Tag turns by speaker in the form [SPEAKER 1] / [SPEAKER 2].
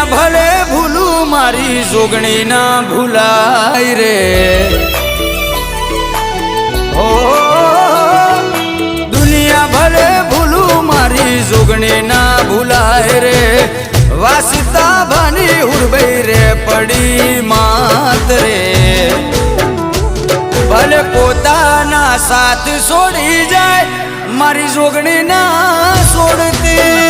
[SPEAKER 1] દુનિયા ભલે ભૂલું મારી જોગણી ના ભૂલાય રે ઓ દુનિયા ભલે ભૂલું મારી જોગણી ના ભૂલાય રે વાસિતા ભાની ઉડબઈ રે પડી માત રે ભલે પોતાના સાથ છોડી જાય મારી જોગણી ના છોડતી